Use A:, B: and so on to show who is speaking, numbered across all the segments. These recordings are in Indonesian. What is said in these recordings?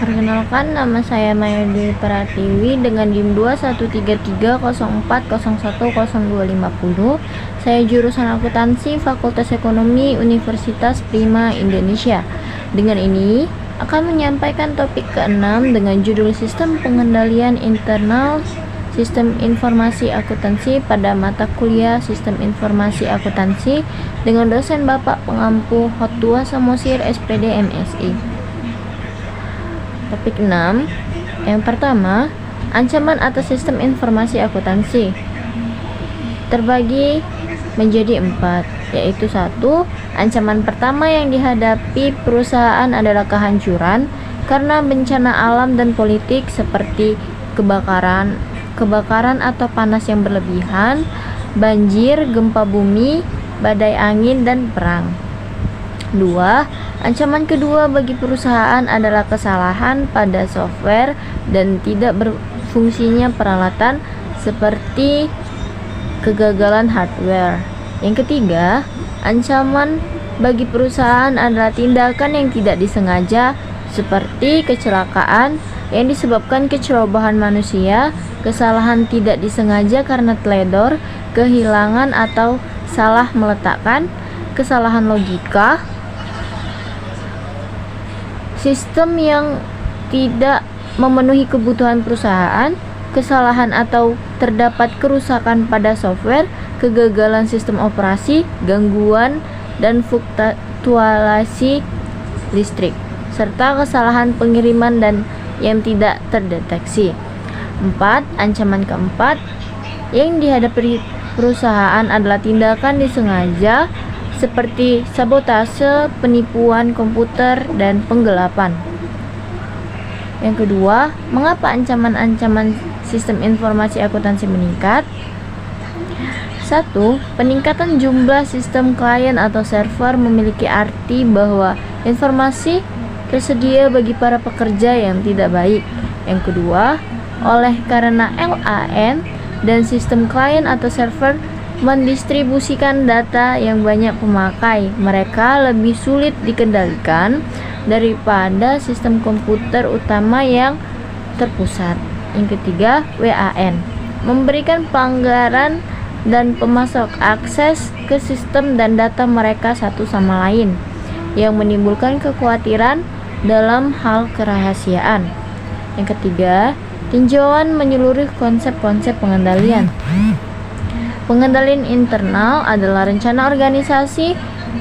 A: Perkenalkan, nama saya Maya Dewi Pratiwi dengan NIM 213301101050. Saya jurusan akuntansi Fakultas Ekonomi Universitas Prima Indonesia. Dengan ini akan menyampaikan topik ke-6 dengan judul Sistem Pengendalian Internal Sistem Informasi Akuntansi pada mata kuliah Sistem Informasi Akuntansi dengan dosen Bapak Pengampu Hottua Samosir SPD MSI. Topik 6. Yang pertama, ancaman atas sistem informasi akuntansi terbagi menjadi 4, yaitu 1. Ancaman pertama yang dihadapi perusahaan adalah kehancuran karena bencana alam dan politik seperti kebakaran atau panas yang berlebihan, banjir, gempa bumi, badai angin, dan perang. 2. Ancaman kedua bagi perusahaan adalah kesalahan pada software dan tidak berfungsinya peralatan seperti kegagalan hardware. Yang ketiga, ancaman bagi perusahaan adalah tindakan yang tidak disengaja seperti kecelakaan yang disebabkan kecerobohan manusia, kesalahan tidak disengaja karena teledor, kehilangan atau salah meletakkan, kesalahan logika, sistem yang tidak memenuhi kebutuhan perusahaan, kesalahan atau terdapat kerusakan pada software, kegagalan sistem operasi, gangguan dan fluktuasi listrik, serta kesalahan pengiriman dan yang tidak terdeteksi. 4. Ancaman keempat yang dihadapi perusahaan adalah tindakan disengaja seperti sabotase, penipuan komputer, dan penggelapan. Yang kedua, mengapa ancaman-ancaman sistem informasi akuntansi meningkat? 1. Peningkatan jumlah sistem klien atau server memiliki arti bahwa informasi tersedia bagi para pekerja yang tidak baik. Yang kedua, oleh karena LAN dan sistem klien atau server mendistribusikan data yang banyak pemakai, mereka lebih sulit dikendalikan daripada sistem komputer utama yang terpusat. Yang ketiga, WAN memberikan pelanggaran dan pemasok akses ke sistem dan data mereka satu sama lain, yang menimbulkan kekhawatiran dalam hal kerahasiaan. Yang ketiga, tinjauan menyeluruh konsep-konsep pengendalian. Pengendalian internal adalah rencana organisasi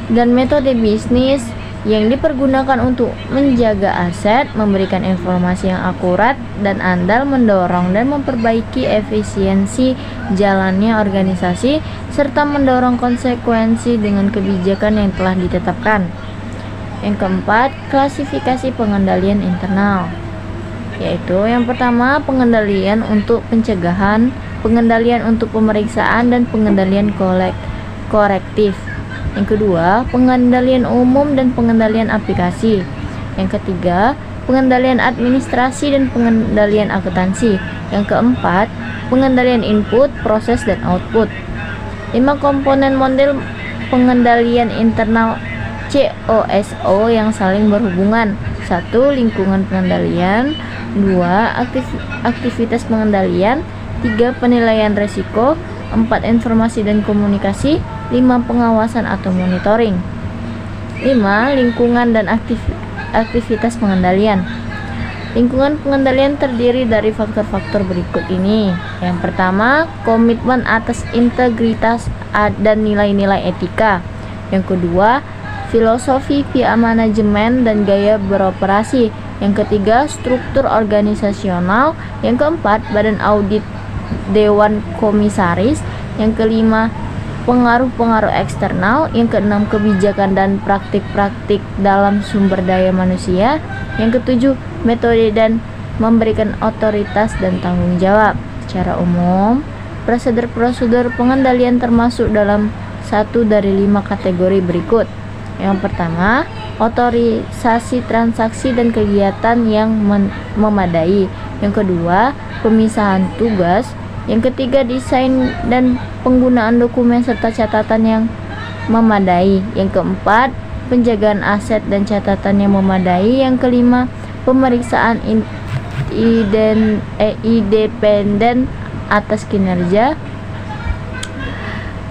A: dan metode bisnis yang dipergunakan untuk menjaga aset, memberikan informasi yang akurat dan andal, mendorong dan memperbaiki efisiensi jalannya organisasi, serta mendorong konsekuensi dengan kebijakan yang telah ditetapkan. Yang keempat, klasifikasi pengendalian internal, yaitu yang pertama, pengendalian untuk pencegahan, pengendalian untuk pemeriksaan, dan pengendalian korektif. Yang kedua, pengendalian umum dan pengendalian aplikasi. Yang ketiga, pengendalian administrasi dan pengendalian akuntansi. Yang keempat, pengendalian input, proses, dan output. 5 komponen model pengendalian internal COSO yang saling berhubungan. 1. Lingkungan pengendalian. 2. Aktivitas pengendalian. 3. Penilaian resiko. 4. Informasi dan komunikasi. 5. Pengawasan atau monitoring. 5. Lingkungan dan aktivitas pengendalian. Lingkungan pengendalian terdiri dari faktor-faktor berikut ini. Yang pertama, komitmen atas integritas dan nilai-nilai etika. Yang kedua, filosofi via manajemen dan gaya beroperasi. Yang ketiga, struktur organisasional. Yang keempat, badan audit dewan komisaris. Yang kelima, pengaruh-pengaruh eksternal. Yang keenam, kebijakan dan praktik-praktik dalam sumber daya manusia. Yang ketujuh, metode dan memberikan otoritas dan tanggung jawab. Secara umum, prosedur-prosedur pengendalian termasuk dalam satu dari 5 kategori berikut. Yang pertama, otorisasi transaksi dan kegiatan yang memadai. Yang kedua, pemisahan tugas. Yang ketiga, desain dan penggunaan dokumen serta catatan yang memadai. Yang keempat, penjagaan aset dan catatan yang memadai. Yang kelima, pemeriksaan independen atas kinerja.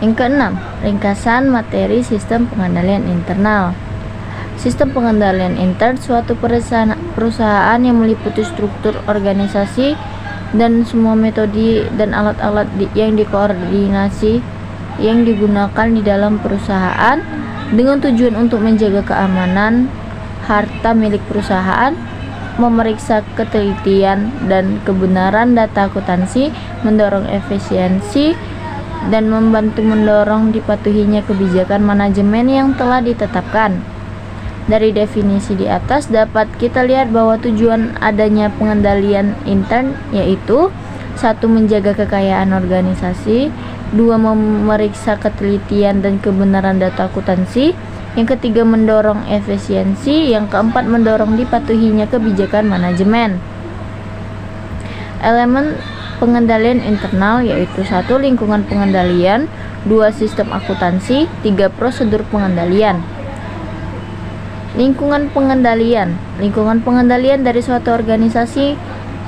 A: Yang keenam, ringkasan materi sistem pengendalian internal. Sistem pengendalian intern suatu perusahaan yang meliputi struktur organisasi dan semua metode dan alat-alat yang dikoordinasi yang digunakan di dalam perusahaan dengan tujuan untuk menjaga keamanan harta milik perusahaan, memeriksa ketelitian dan kebenaran data akuntansi, mendorong efisiensi, dan membantu mendorong dipatuhinya kebijakan manajemen yang telah ditetapkan. Dari definisi di atas dapat kita lihat bahwa tujuan adanya pengendalian intern yaitu 1. Menjaga kekayaan organisasi, 2. Memeriksa ketelitian dan kebenaran data akuntansi, yang ketiga mendorong efisiensi, yang keempat mendorong dipatuhinya kebijakan manajemen. Elemen pengendalian internal yaitu 1. Lingkungan pengendalian, 2. Sistem akuntansi, 3. Prosedur pengendalian. Lingkungan pengendalian dari suatu organisasi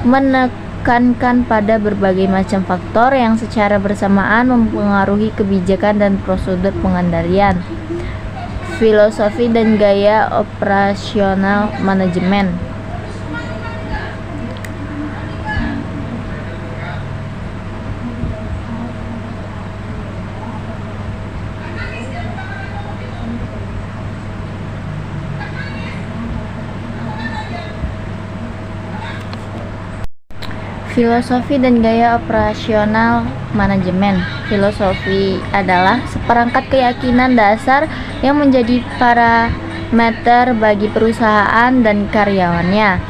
A: menekankan pada berbagai macam faktor yang secara bersamaan mempengaruhi kebijakan dan prosedur pengendalian. Filosofi dan gaya operasional manajemen. Filosofi dan gaya operasional manajemen. Filosofi adalah seperangkat keyakinan dasar yang menjadi parameter bagi perusahaan dan karyawannya,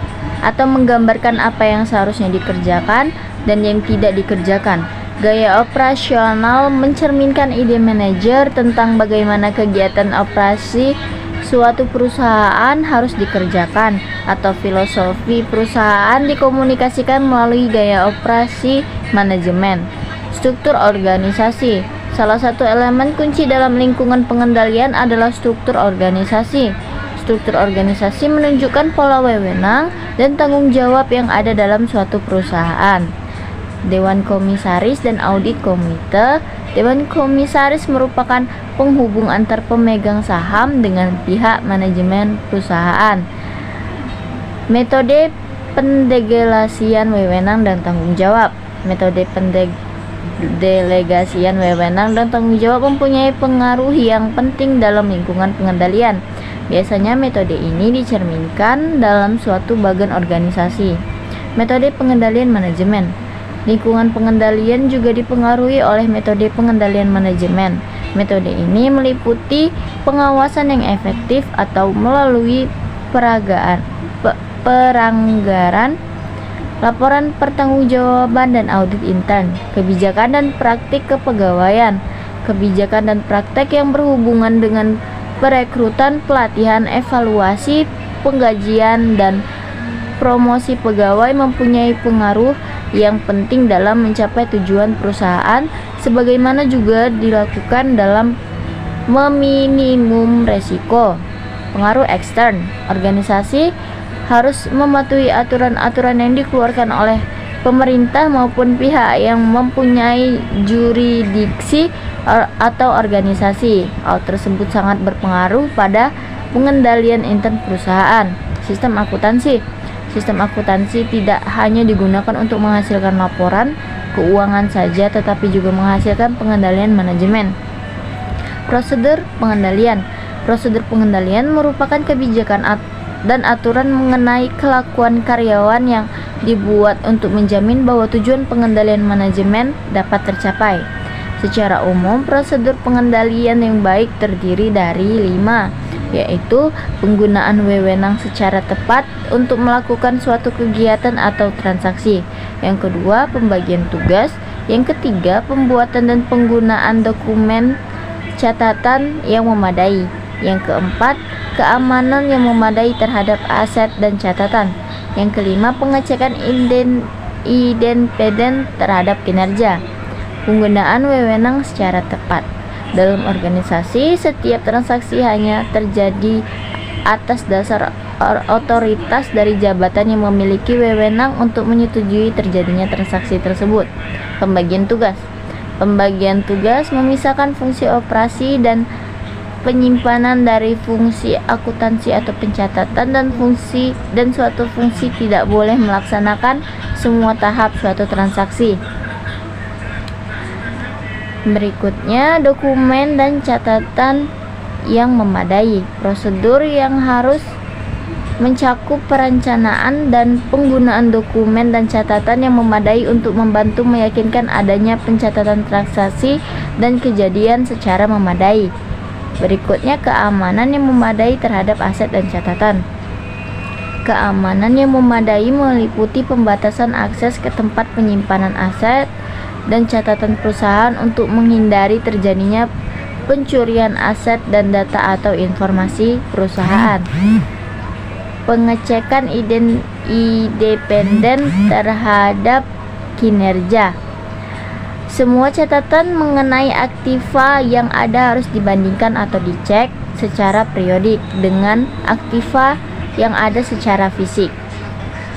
A: atau menggambarkan apa yang seharusnya dikerjakan dan yang tidak dikerjakan. Gaya operasional mencerminkan ide manajer tentang bagaimana kegiatan operasi suatu perusahaan harus dikerjakan, atau filosofi perusahaan dikomunikasikan melalui gaya operasi manajemen. Struktur organisasi. Salah satu elemen kunci dalam lingkungan pengendalian adalah struktur organisasi. Struktur organisasi menunjukkan pola wewenang dan tanggung jawab yang ada dalam suatu perusahaan. Dewan Komisaris dan Audit Komite. Dewan Komisaris merupakan penghubung antar pemegang saham dengan pihak manajemen perusahaan. Metode pendelegasian wewenang dan tanggung jawab. Metode pendelegasian wewenang dan tanggung jawab mempunyai pengaruh yang penting dalam lingkungan pengendalian. Biasanya metode ini dicerminkan dalam suatu bagian organisasi. Metode pengendalian manajemen. Lingkungan pengendalian juga dipengaruhi oleh metode pengendalian manajemen. Metode ini meliputi pengawasan yang efektif atau melalui peranggaran, laporan pertanggungjawaban dan audit intern, kebijakan dan praktik kepegawaian, kebijakan dan praktek yang berhubungan dengan perekrutan, pelatihan, evaluasi, penggajian, dan promosi pegawai mempunyai pengaruh yang penting dalam mencapai tujuan perusahaan, sebagaimana juga dilakukan dalam meminimum resiko. Pengaruh ekstern. Organisasi harus mematuhi aturan-aturan yang dikeluarkan oleh pemerintah maupun pihak yang mempunyai jurisdiksi atau organisasi. Hal tersebut sangat berpengaruh pada pengendalian intern perusahaan. Sistem akuntansi. Sistem akuntansi tidak hanya digunakan untuk menghasilkan laporan keuangan saja, tetapi juga menghasilkan pengendalian manajemen. Prosedur pengendalian. Prosedur pengendalian merupakan kebijakan dan aturan mengenai kelakuan karyawan yang dibuat untuk menjamin bahwa tujuan pengendalian manajemen dapat tercapai. Secara umum, prosedur pengendalian yang baik terdiri dari 5, yaitu penggunaan wewenang secara tepat untuk melakukan suatu kegiatan atau transaksi. Yang kedua, pembagian tugas. Yang ketiga, pembuatan dan penggunaan dokumen catatan yang memadai. Yang keempat, keamanan yang memadai terhadap aset dan catatan. Yang kelima, pengecekan independen terhadap kinerja. Penggunaan wewenang secara tepat. Dalam organisasi, setiap transaksi hanya terjadi atas dasar otoritas dari jabatan yang memiliki wewenang untuk menyetujui terjadinya transaksi tersebut. Pembagian tugas. Pembagian tugas memisahkan fungsi operasi dan penyimpanan dari fungsi akuntansi atau pencatatan, dan suatu fungsi tidak boleh melaksanakan semua tahap suatu transaksi. Berikutnya, dokumen dan catatan yang memadai. Prosedur yang harus mencakup perencanaan dan penggunaan dokumen dan catatan yang memadai untuk membantu meyakinkan adanya pencatatan transaksi dan kejadian secara memadai. Berikutnya, keamanan yang memadai terhadap aset dan catatan. Keamanan yang memadai meliputi pembatasan akses ke tempat penyimpanan aset dan catatan perusahaan untuk menghindari terjadinya pencurian aset dan data atau informasi perusahaan. Pengecekan independen terhadap kinerja. Semua catatan mengenai aktiva yang ada harus dibandingkan atau dicek secara periodik dengan aktiva yang ada secara fisik.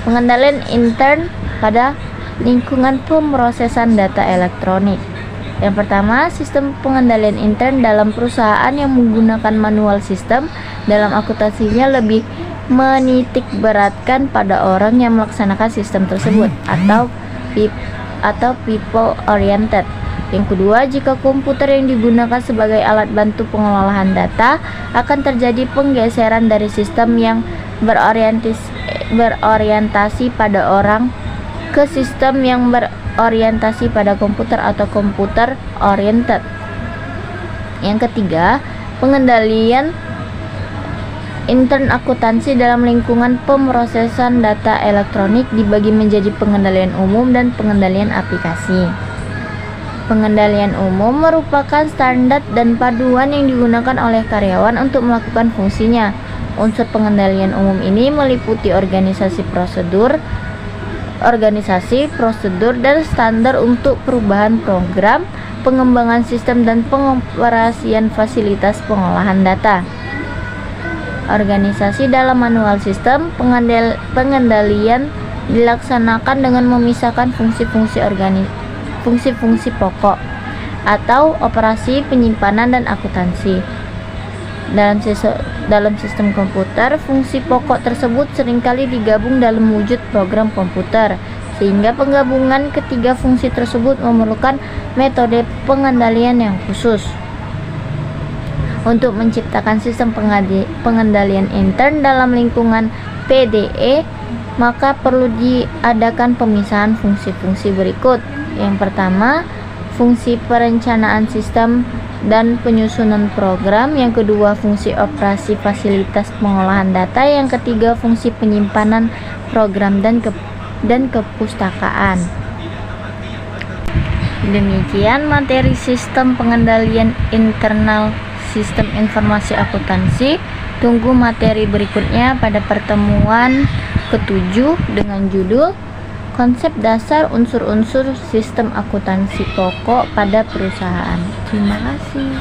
A: Pengendalian intern pada lingkungan pemrosesan data elektronik. Yang pertama, sistem pengendalian intern dalam perusahaan yang menggunakan manual sistem dalam akuntansinya lebih menitik beratkan pada orang yang melaksanakan sistem tersebut atau people oriented. Yang kedua, jika komputer yang digunakan sebagai alat bantu pengelolaan data, akan terjadi penggeseran dari sistem yang berorientasi pada orang ke sistem yang berorientasi pada komputer atau komputer oriented. Yang ketiga, pengendalian intern akuntansi dalam lingkungan pemrosesan data elektronik dibagi menjadi pengendalian umum dan pengendalian aplikasi. Pengendalian umum merupakan standar dan paduan yang digunakan oleh karyawan untuk melakukan fungsinya. Unsur pengendalian umum ini meliputi organisasi, prosedur, dan standar untuk perubahan program, pengembangan sistem, dan pengoperasian fasilitas pengolahan data. Organisasi dalam manual sistem, pengendalian dilaksanakan dengan memisahkan fungsi-fungsi pokok atau operasi, penyimpanan, dan akuntansi. Dalam sistem komputer, fungsi pokok tersebut seringkali digabung dalam wujud program komputer, sehingga penggabungan ketiga fungsi tersebut memerlukan metode pengendalian yang khusus. Untuk menciptakan sistem pengendalian intern dalam lingkungan PDE, maka perlu diadakan pemisahan fungsi-fungsi berikut. Yang pertama, fungsi perencanaan sistem dan penyusunan program. Yang kedua, fungsi operasi fasilitas pengolahan data. Yang ketiga, fungsi penyimpanan program dan kepustakaan. Demikian materi sistem pengendalian internal sistem informasi akuntansi. Tunggu materi berikutnya pada pertemuan ke-7 dengan judul Konsep Dasar Unsur-unsur Sistem Akuntansi Pokok pada Perusahaan. Terima kasih.